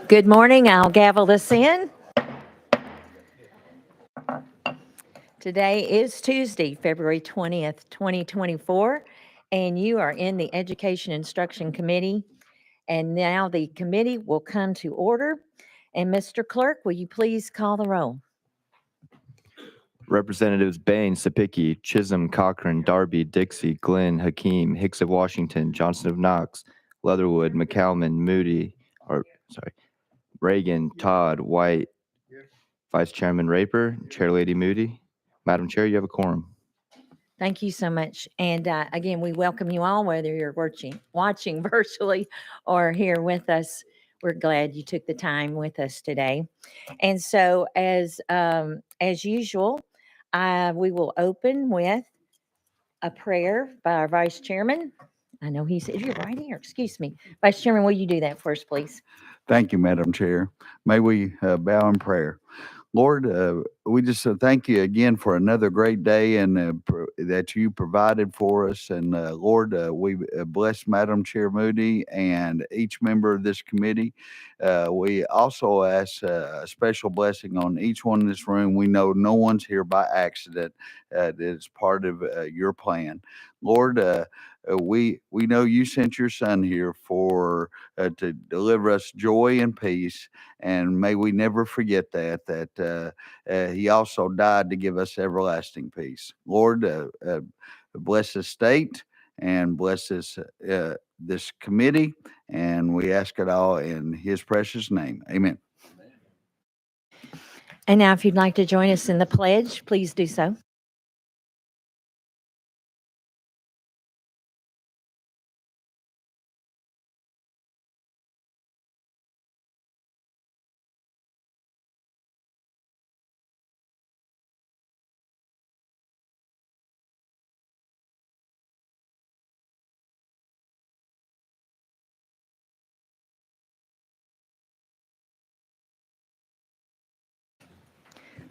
Good morning. I'll gavel this in. Today is Tuesday, February 20th, 2024, and you are in the Education Instruction Committee. And now the committee will come to order. And Mr. Clerk, will you please call the roll? Representatives Bain, Sapicki, Chisholm, Cochran, Darby, Dixie, Glenn, Hakeem, Hicks of Washington, Johnson of Knox, Leatherwood, McCalman, Reagan, Todd, White, Vice Chairman Raper, Chair Lady Moody. Madam Chair, you have a quorum. Thank you so much. And again, we welcome you all, whether you're watching virtually or here with us. We're glad you took the time with us today. And so, as usual, we will open with a prayer by our Vice Chairman. I know he's you're right here. Excuse me, Vice Chairman. Will you do that first, please? Thank you, Madam Chair. May we bow in prayer. Lord, we just thank you again for another great day and that you provided for us. And Lord, we bless Madam Chair Moody and each member of this committee. We also ask a special blessing on each one in this room. We know no one's here by accident. That is part of your plan. Lord, we know you sent your son here for to deliver us joy and peace, and may we never forget that he also died to give us everlasting peace. Lord, bless the state and bless this committee, and we ask it all in his precious name. Amen. And now, if you'd like to join us in the pledge, please do so.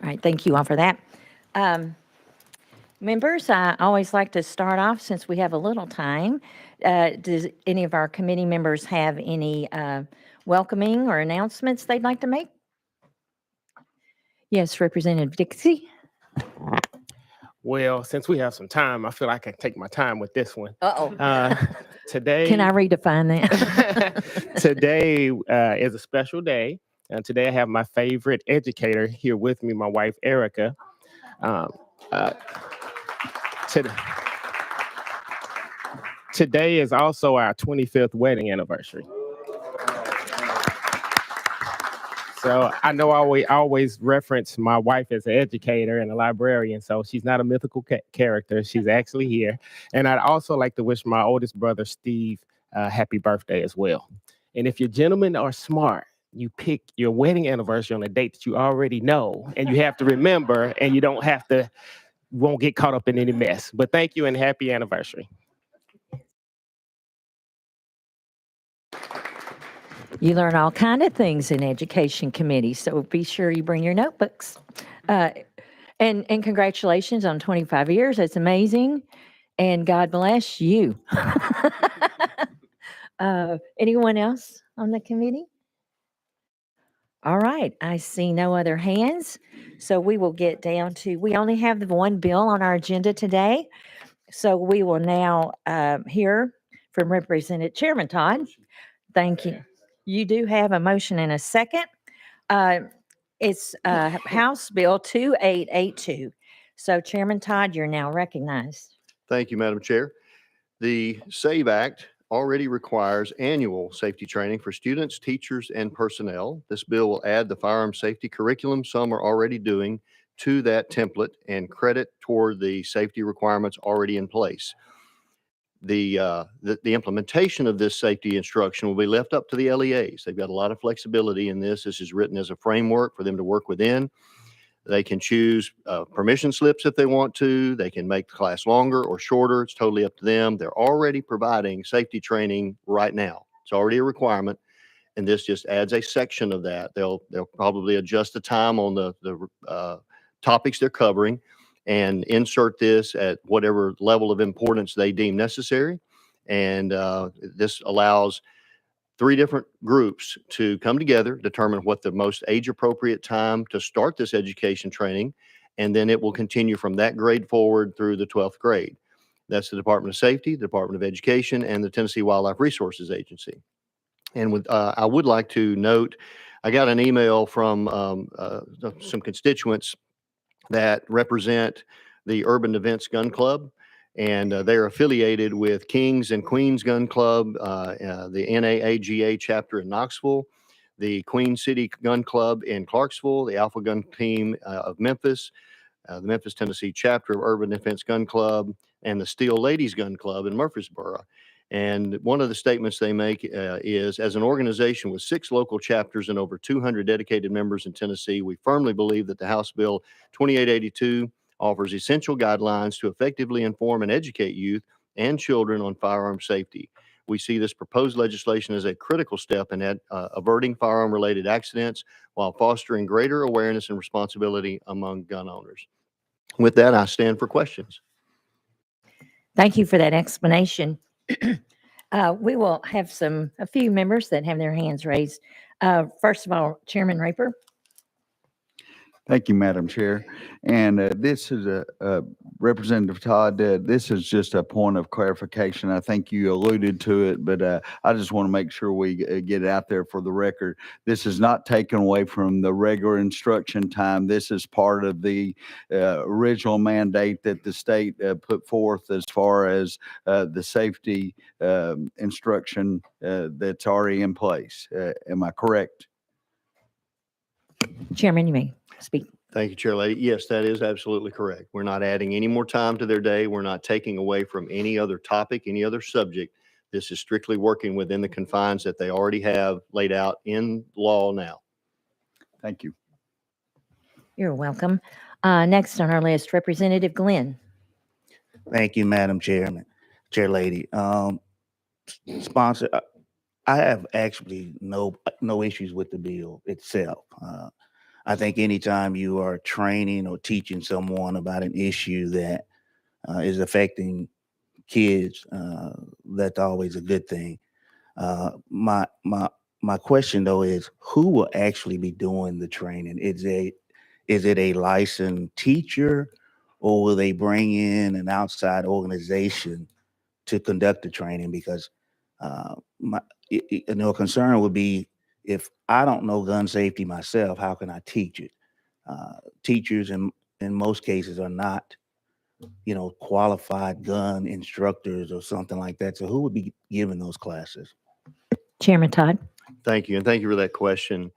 All right, thank you all for that. Members, I always like to start off, since we have a little time. Does any of our committee members have any welcoming or announcements they'd like to make? Yes, Representative Dixie. Well, since we have some time, I feel like I can take my time with this one. Uh-oh. Today, Can I redefine that? today is a special day. And today I have my favorite educator here with me, my wife, Erica. Today is also our 25th wedding anniversary. So I know I always reference my wife as an educator and a librarian, so she's not a mythical character. She's actually here. And I'd also like to wish my oldest brother, Steve, happy birthday as well. And if your gentlemen are smart, you pick your wedding anniversary on a date that you already know, and you have to remember, and you won't get caught up in any mess. But thank you and happy anniversary. You learn all kind of things in education committee, so be sure you bring your notebooks. And congratulations on 25 years. That's amazing. And God bless you. Anyone else on the committee? All right, I see no other hands. So we will get down to, we only have the one bill on our agenda today. So we will now hear from Representative Chairman Todd. Thank you. You do have a motion and a second. It's House Bill 2882. So Chairman Todd, you're now recognized. Thank you, Madam Chair. The SAVE Act already requires annual safety training for students, teachers, and personnel. This bill will add the firearm safety curriculum some are already doing to that template and credit toward the safety requirements already in place. The implementation of this safety instruction will be left up to the LEAs. They've got a lot of flexibility in this. This is written as a framework for them to work within. They can choose permission slips if they want to. They can make the class longer or shorter. It's totally up to them. They're already providing safety training right now. It's already a requirement, and this just adds a section of that. They'll probably adjust the time on the topics they're covering and insert this at whatever level of importance they deem necessary. And this allows 3 different groups to come together, determine what the most age appropriate time to start this education training, and then it will continue from that grade forward through the 12th grade. That's the Department of Safety, the Department of Education, and the Tennessee Wildlife Resources Agency. And I would like to note, I got an email from some constituents that represent the Urban Events Gun Club, and they're affiliated with Kings and Queens Gun Club, the NAAGA chapter in Knoxville, the Queen City Gun Club in Clarksville, the Alpha Gun Team of Memphis, the Memphis, Tennessee chapter of Urban Defense Gun Club, and the Steel Ladies Gun Club in Murfreesboro. And one of the statements they make is, as an organization with 6 local chapters and over 200 dedicated members in Tennessee, we firmly believe that the House Bill 2882 offers essential guidelines to effectively inform and educate youth and children on firearm safety. We see this proposed legislation as a critical step in averting firearm-related accidents while fostering greater awareness and responsibility among gun owners. With that, I stand for questions. Thank you for that explanation. We will have a few members that have their hands raised. First of all, Chairman Raper. Thank you, Madam Chair. And this is Representative Todd. This is just a point of clarification. I think you alluded to it, but I just want to make sure we get it out there for the record. This is not taken away from the regular instruction time. This is part of the original mandate that the state put forth as far as the safety instruction that's already in place. Am I correct? Chairman, you may speak. Thank you, Chair Lady. Yes, that is absolutely correct. We're not adding any more time to their day. We're not taking away from any other topic, any other subject. This is strictly working within the confines that they already have laid out in law now. Thank you. You're welcome. Next on our list, Representative Glenn. Thank you, Madam Chairman, Chair Lady. Sponsor, I have actually no issues with the bill itself. I think anytime you are training or teaching someone about an issue that is affecting kids, that's always a good thing. My question though is, who will actually be doing the training? Is it a licensed teacher, or will they bring in an outside organization to conduct the training? Because my concern would be, if I don't know gun safety myself, how can I teach it? Teachers in most cases are not, qualified gun instructors or something like that. So who would be giving those classes? Chairman Todd. Thank you. And thank you for that question.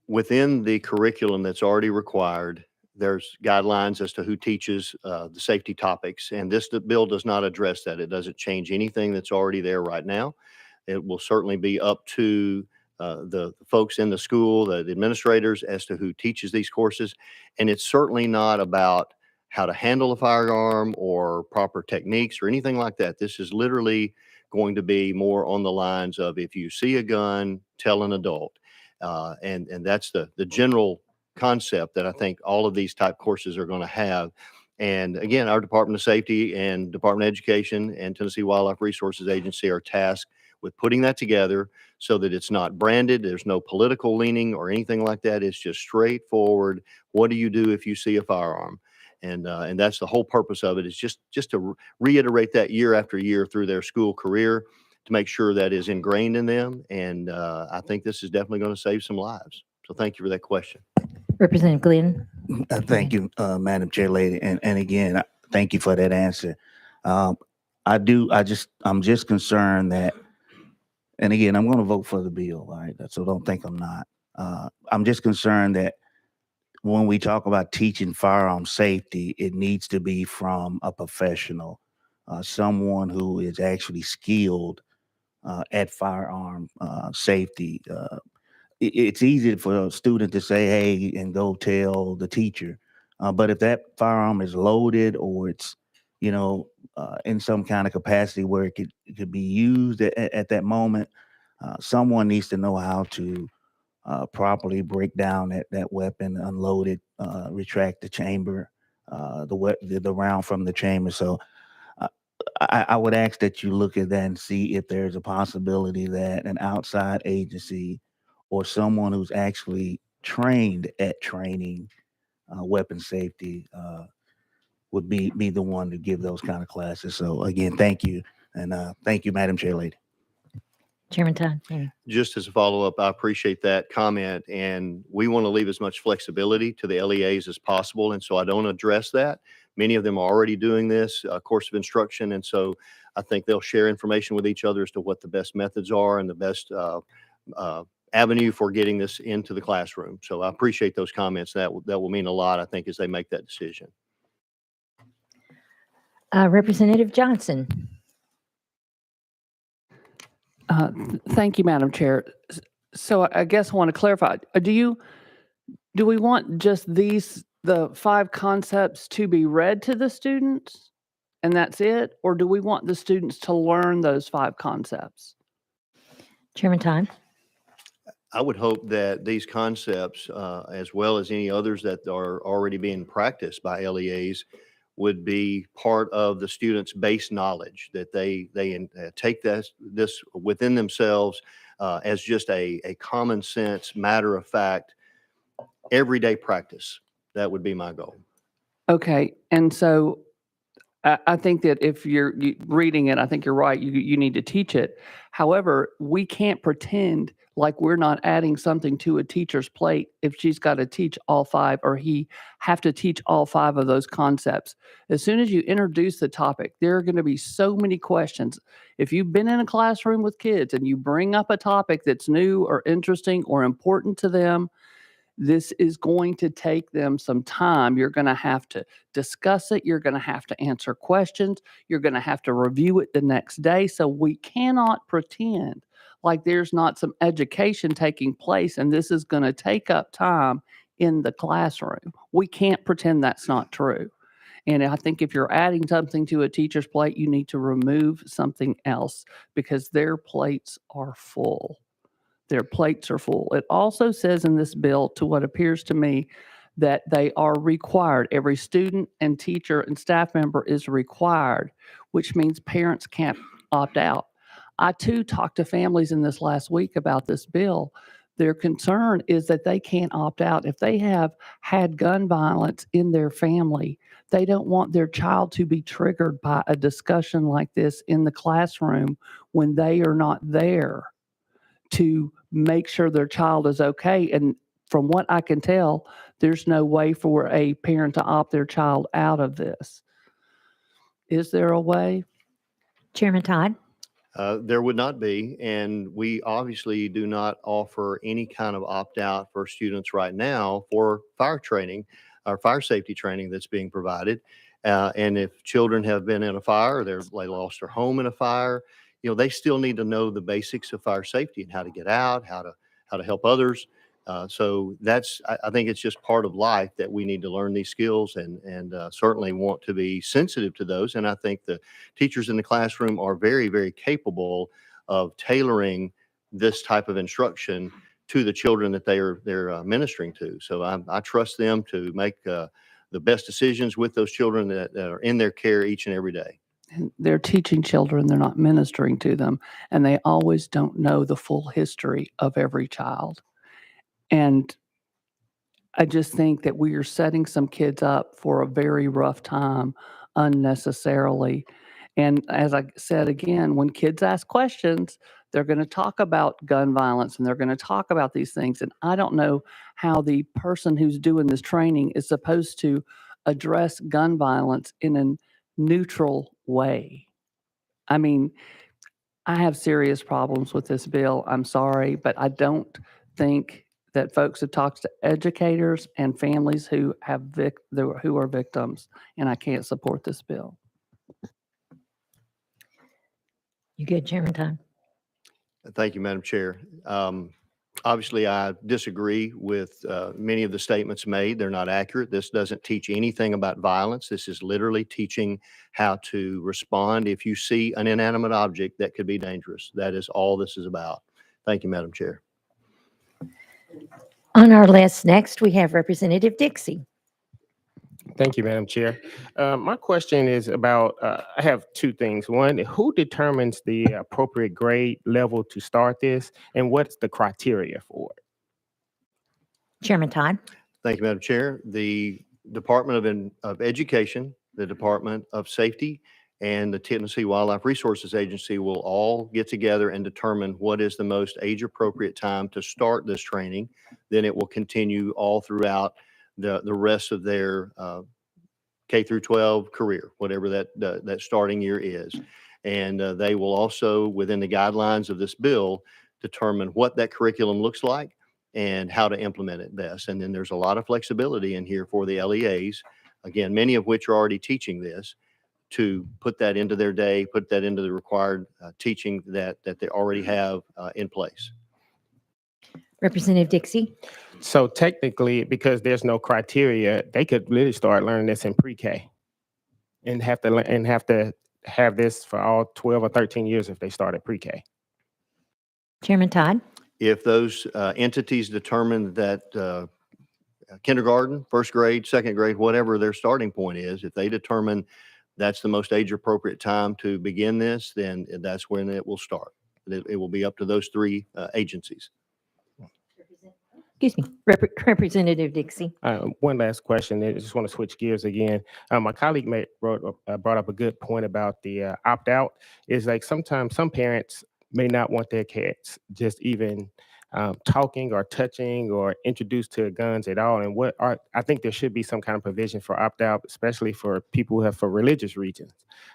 Within the curriculum that's already required, there's guidelines as to who teaches the safety topics. And this bill does not address that. It doesn't change anything that's already there right now. It will certainly be up to the folks in the school, the administrators, as to who teaches these courses. And it's certainly not about how to handle a firearm or proper techniques or anything like that. This is literally going to be more on the lines of, if you see a gun, tell an adult. And that's the general concept that I think all of these type courses are going to have. And again, our Department of Safety and Department of Education and Tennessee Wildlife Resources Agency are tasked with putting that together so that it's not branded. There's no political leaning or anything like that. It's just straightforward. What do you do if you see a firearm? And that's the whole purpose of it, is just to reiterate that year after year through their school career, to make sure that is ingrained in them. And I think this is definitely going to save some lives. So thank you for that question. Representative Glenn. Thank you, Madam Chair Lady. And again, thank you for that answer. I'm just concerned that, and again, I'm going to vote for the bill, right? So don't think I'm not. I'm just concerned that when we talk about teaching firearm safety, it needs to be from a professional, someone who is actually skilled at firearm safety. It's easy for a student to say, hey, and go tell the teacher. But if that firearm is loaded, or it's, in some kind of capacity where it could be used at that moment, someone needs to know how to properly break down that weapon, unload it, retract the chamber, the round from the chamber. So I would ask that you look at that and see if there's a possibility that an outside agency or someone who's actually trained at training weapon safety would be the one to give those kind of classes. So again, thank you. And thank you, Madam Chair Lady. Chairman Todd. Amy. Just as a follow-up, I appreciate that comment, and we want to leave as much flexibility to the LEAs as possible, and so I don't address that. Many of them are already doing this course of instruction, and so I think they'll share information with each other as to what the best methods are and the best avenue for getting this into the classroom. So I appreciate those comments. That will mean a lot, I think, as they make that decision. Representative Johnson. Thank you, Madam Chair. So I guess I want to clarify, do we want just the 5 concepts to be read to the students and that's it? Or do we want the students to learn those 5 concepts? Chairman Todd. I would hope that these concepts, as well as any others that are already being practiced by LEAs, would be part of the students' base knowledge, that they take this within themselves as just a common sense, matter of fact, everyday practice. That would be my goal. Okay, and so I think that if you're reading it, I think you're right. You need to teach it. However, we can't pretend like we're not adding something to a teacher's plate if she's got to teach all 5 or he have to teach all 5 of those concepts. As soon as you introduce the topic, there are going to be so many questions. If you've been in a classroom with kids and you bring up a topic that's new or interesting or important to them, this is going to take them some time. You're going to have to discuss it. You're going to have to answer questions. You're going to have to review it the next day. So we cannot pretend like there's not some education taking place and this is going to take up time in the classroom. We can't pretend that's not true. And I think if you're adding something to a teacher's plate, you need to remove something else because their plates are full. Their plates are full. It also says in this bill, to what appears to me, that they are required. Every student and teacher and staff member is required, which means parents can't opt out. I too talked to families in this last week about this bill. Their concern is that they can't opt out. If they have had gun violence in their family, they don't want their child to be triggered by a discussion like this in the classroom when they are not there to make sure their child is okay. And from what I can tell, there's no way for a parent to opt their child out of this. Is there a way? Chairman Todd. There would not be, and we obviously do not offer any kind of opt-out for students right now for fire training or fire safety training that's being provided. And if children have been in a fire, or they lost their home in a fire, they still need to know the basics of fire safety and how to get out, how to help others. So I think it's just part of life that we need to learn these skills and certainly want to be sensitive to those. And I think the teachers in the classroom are very, very capable of tailoring this type of instruction to the children that they're ministering to. So I trust them to make the best decisions with those children that are in their care each and every day. And they're teaching children, they're not ministering to them, and they always don't know the full history of every child. And I just think that we are setting some kids up for a very rough time unnecessarily. And as I said again, when kids ask questions, they're going to talk about gun violence and they're going to talk about these things. And I don't know how the person who's doing this training is supposed to address gun violence in a neutral way. I mean, I have serious problems with this bill. I'm sorry, but I don't think that folks have talked to educators and families who who are victims, and I can't support this bill. You good, Chairman Todd? Thank you, Madam Chair. Obviously, I disagree with many of the statements made. They're not accurate. This doesn't teach anything about violence. This is literally teaching how to respond if you see an inanimate object that could be dangerous. That is all this is about. Thank you, Madam Chair. On our list next, we have Representative Dixie. Thank you, Madam Chair. My question is about, I have two things. One, who determines the appropriate grade level to start this, and what's the criteria for it? Chairman Todd. Thank you, Madam Chair. The Department of Education, the Department of Safety, and the Tennessee Wildlife Resources Agency will all get together and determine what is the most age-appropriate time to start this training. Then it will continue all throughout the rest of their K through 12 career, whatever that starting year is. And they will also, within the guidelines of this bill, determine what that curriculum looks like and how to implement it best. And then there's a lot of flexibility in here for the LEAs, again, many of which are already teaching this, to put that into their day, put that into the required teaching that they already have in place. Representative Dixie. So technically, because there's no criteria, they could really start learning this in pre-K and have to have this for all 12 or 13 years if they start at pre-K. Chairman Todd. If those entities determine that kindergarten, first grade, second grade, whatever their starting point is, if they determine that's the most age appropriate time to begin this, then that's when it will start. It will be up to those three agencies. Excuse me, Representative Dixie. One last question. I just want to switch gears again. My colleague brought up a good point about the opt-out. Is like sometimes some parents may not want their kids just even talking or touching or introduced to guns at all. And I think there should be some kind of provision for opt-out, especially for people who have for religious reasons.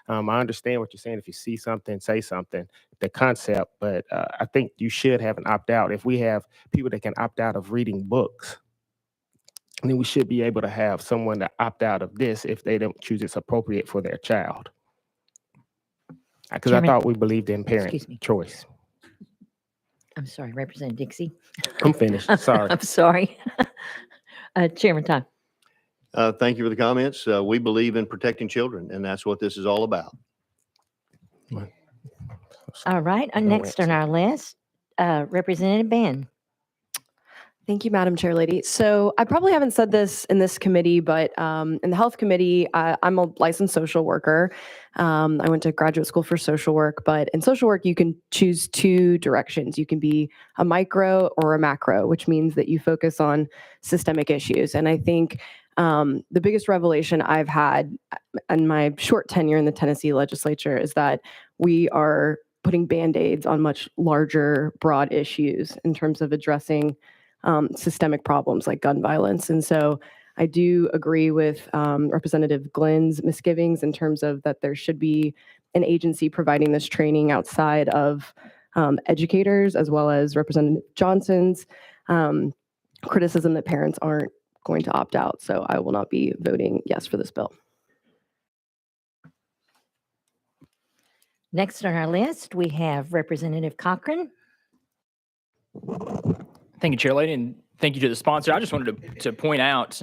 I understand what you're saying. If you see something, say something, the concept, but I think you should have an opt-out. If we have people that can opt out of reading books, then we should be able to have someone to opt out of this if they don't choose it's appropriate for their child. Because I Chairman- thought we believed in parent Excuse me. choice. I'm sorry, Representative Dixie. I'm finished. Sorry. I'm sorry. Chairman Todd. Thank you for the comments. We believe in protecting children, and that's what this is all about. All right, No next on answer. our list, Representative Ben. Thank you, Madam Chair Lady. So I probably haven't said this in this committee, but in the health committee, I'm a licensed social worker. I went to graduate school for social work, but in social work, you can choose two directions. You can be a micro or a macro, which means that you focus on systemic issues. And I think the biggest revelation I've had in my short tenure in the Tennessee legislature is that we are putting Band-Aids on much larger, broad issues in terms of addressing systemic problems like gun violence. And so I do agree with Representative Glenn's misgivings in terms of that there should be an agency providing this training outside of educators, as well as Representative Johnson's criticism that parents aren't going to opt out. So I will not be voting yes for this bill. Next on our list, we have Representative Cochran. Thank you, Chair Lady, and thank you to the sponsor. I just wanted to point out,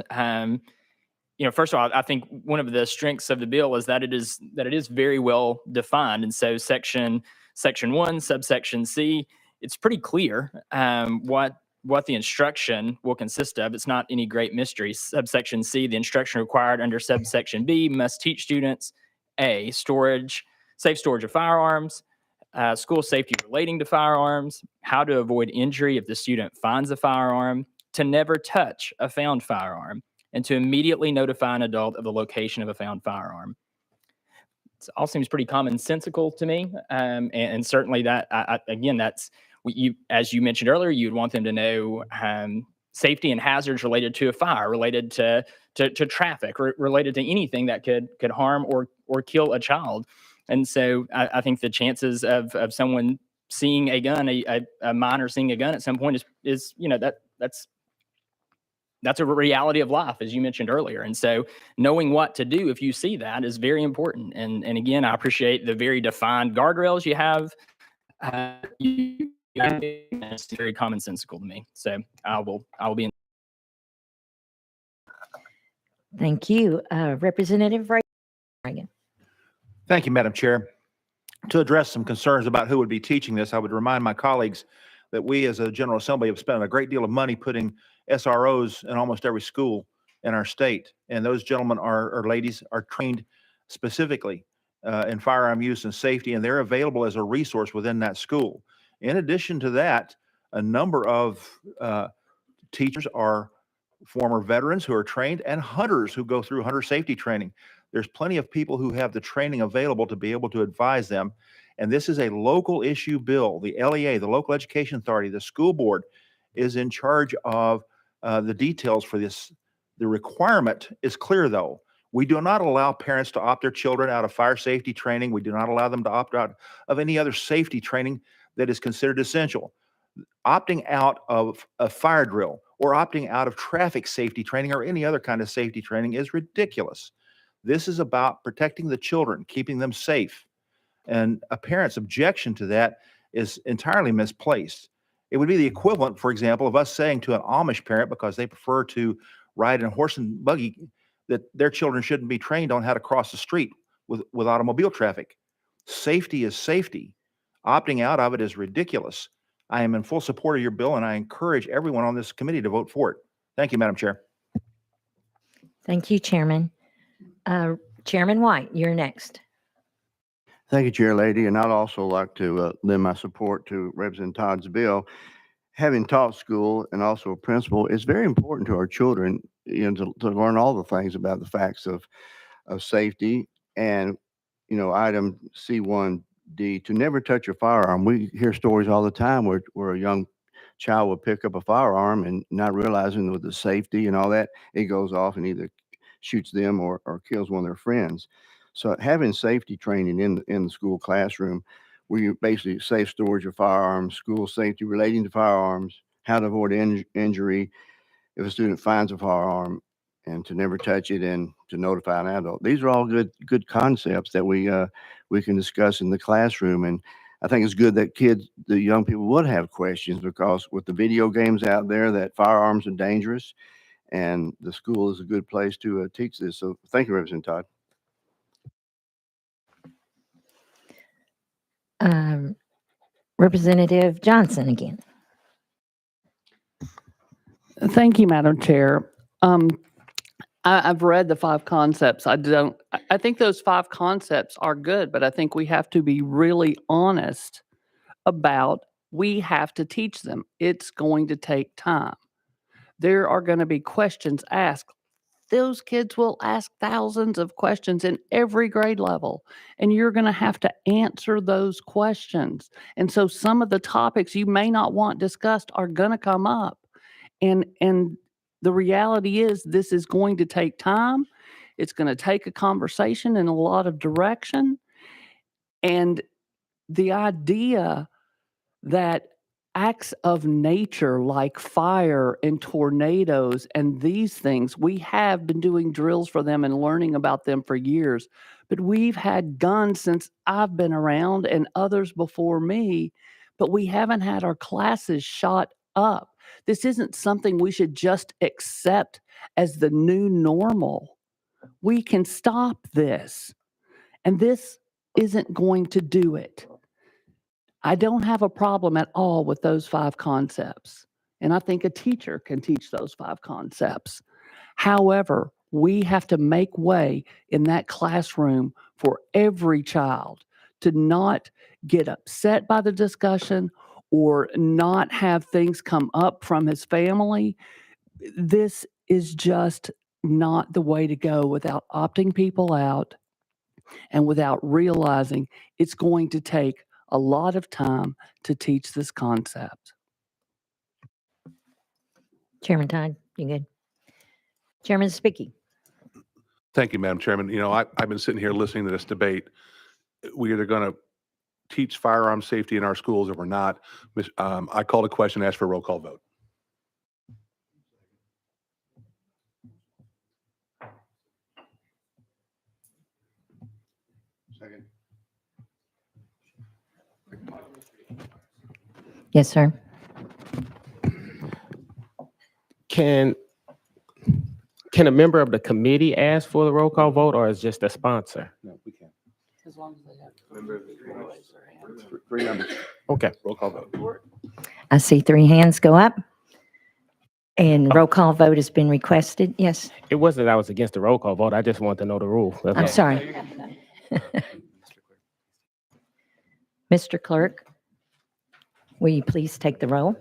first of all, I think one of the strengths of the bill is that it is very well defined. And so section 1, subsection C, it's pretty clear what the instruction will consist of. It's not any great mystery. Subsection C, the instruction required under subsection B must teach students A, safe storage of firearms, school safety relating to firearms, how to avoid injury if the student finds a firearm, to never touch a found firearm, and to immediately notify an adult of the location of a found firearm. It all seems pretty commonsensical to me, and certainly that, again, that's as you mentioned earlier, you'd want them to know safety and hazards related to a fire, related to traffic, related to anything that could harm or kill a child. And so I think the chances of someone seeing a gun, a minor seeing a gun at some point is that's a reality of life, as you mentioned earlier. And so knowing what to do if you see that is very important. And again, I appreciate the very defined guardrails you have. It's very commonsensical to me. So I will be in. Thank you. Representative Reagan. Thank you, Madam Chair. To address some concerns about who would be teaching this, I would remind my colleagues that we as a General Assembly have spent a great deal of money putting SROs in almost every school in our state. And those gentlemen or ladies are trained specifically in firearm use and safety, and they're available as a resource within that school. In addition to that, a number of teachers are former veterans who are trained and hunters who go through hunter safety training. There's plenty of people who have the training available to be able to advise them. And this is a local issue bill. The LEA, the Local Education Authority, the school board is in charge of the details for this. The requirement is clear, though. We do not allow parents to opt their children out of fire safety training. We do not allow them to opt out of any other safety training that is considered essential. Opting out of a fire drill or opting out of traffic safety training or any other kind of safety training is ridiculous. This is about protecting the children, keeping them safe. And a parent's objection to that is entirely misplaced. It would be the equivalent, for example, of us saying to an Amish parent, because they prefer to ride in a horse and buggy, that their children shouldn't be trained on how to cross the street with automobile traffic. Safety is safety. Opting out of it is ridiculous. I am in full support of your bill, and I encourage everyone on this committee to vote for it. Thank you, Madam Chair. Thank you, Chairman. Chairman White, you're next. Thank you, Chair Lady. And I'd also like to lend my support to Representative Todd's bill. Having taught school and also a principal, it's very important to our children, to learn all the things about the facts of safety. And, item C1D, to never touch a firearm. We hear stories all the time where a young child will pick up a firearm and not realizing with the safety and all that, it goes off and either shoots them or kills one of their friends. So having safety training in the school classroom, where you basically safe storage of firearms, school safety relating to firearms, how to avoid injury if a student finds a firearm, and to never touch it, and to notify an adult. These are all good concepts that we can discuss in the classroom. And I think it's good that the young people would have questions, because with the video games out there, that firearms are dangerous, and the school is a good place to teach this. So thank you, Representative Todd. Representative Johnson again. Thank you, Madam Chair. I've read the 5 concepts. I think those 5 concepts are good, but I think we have to be really honest about we have to teach them. It's going to take time. There are going to be questions asked. Those kids will ask thousands of questions in every grade level, and you're going to have to answer those questions. And so some of the topics you may not want discussed are going to come up. And the reality is this is going to take time. It's going to take a conversation in a lot of direction. And the idea that acts of nature like fire and tornadoes and these things, we have been doing drills for them and learning about them for years. But we've had guns since I've been around and others before me, but we haven't had our classes shot up. This isn't something we should just accept as the new normal. We can stop this, and this isn't going to do it. I don't have a problem at all with those 5 concepts, and I think a teacher can teach those 5 concepts. However, we have to make way in that classroom for every child to not get upset by the discussion or not have things come up from his family. This is just not the way to go without opting people out and without realizing it's going to take a lot of time to teach this concept. Chairman Todd, you good? Chairman Spicky. Thank you, Madam Chairman. I've been sitting here listening to this debate. We're either going to teach firearm safety in our schools or we're not. I called a question, asked for a roll call vote. Second. Yes, sir. Can a member of the committee ask for the roll call vote, or is just the sponsor? No, we can't. As long as they have Three members. Okay. Roll call vote. I see 3 hands go up. And roll call vote has been requested. Yes, It wasn't that I was against the roll call vote. I just want to know the rule. That's I'm all. sorry. Mr. Clerk, will you please take the roll?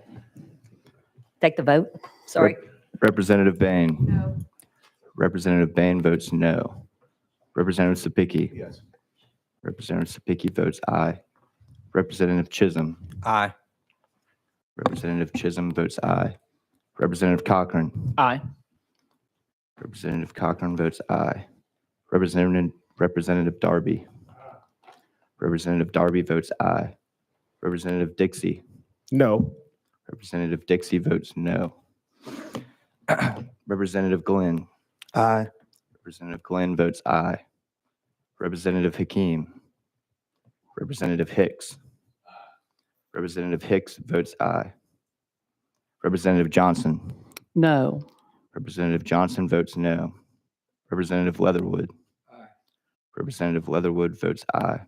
Take the vote? Sorry. Representative Bain. No. Representative Bain votes no. Representative Sapicki. Yes. Representative Sapicki votes aye. Representative Chisholm. Aye. Representative Chisholm votes aye. Representative Cochran. Aye. Representative Cochran votes aye. Representative Darby. Representative Darby votes aye. Representative Dixie. No. Representative Dixie votes no. Representative Glenn. Aye. Representative Glenn votes aye. Representative Hakeem. Representative Hicks. Representative Hicks votes aye. Representative Johnson. No. Representative Johnson votes no. Representative Leatherwood. Aye. Representative Leatherwood votes aye.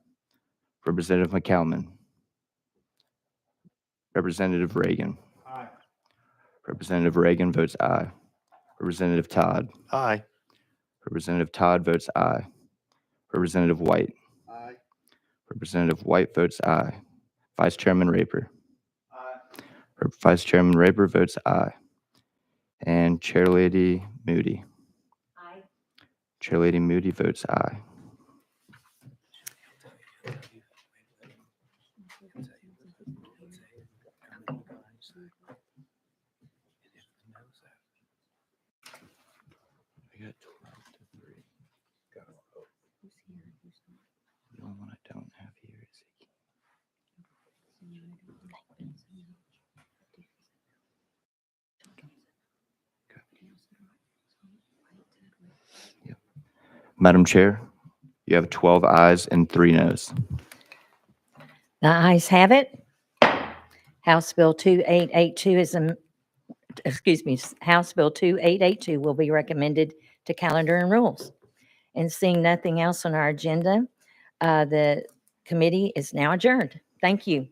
Representative McCalman. Representative Reagan. Aye. Representative Reagan votes aye. Representative Todd. Aye. Representative Todd votes aye. Representative White. Aye. Representative White votes aye. Vice Chairman Raper. Aye. Vice Chairman Raper votes aye. And Chair Lady Moody. Aye. Chair Lady Moody votes aye. I got 12 to 3. The only one I don't have here is Yep. Madam Chair, you have 12 ayes and 3 noes. The ayes have it. House Bill 2882 House Bill 2882 will be recommended to calendar and rules. And seeing nothing else on our agenda, the committee is now adjourned. Thank you.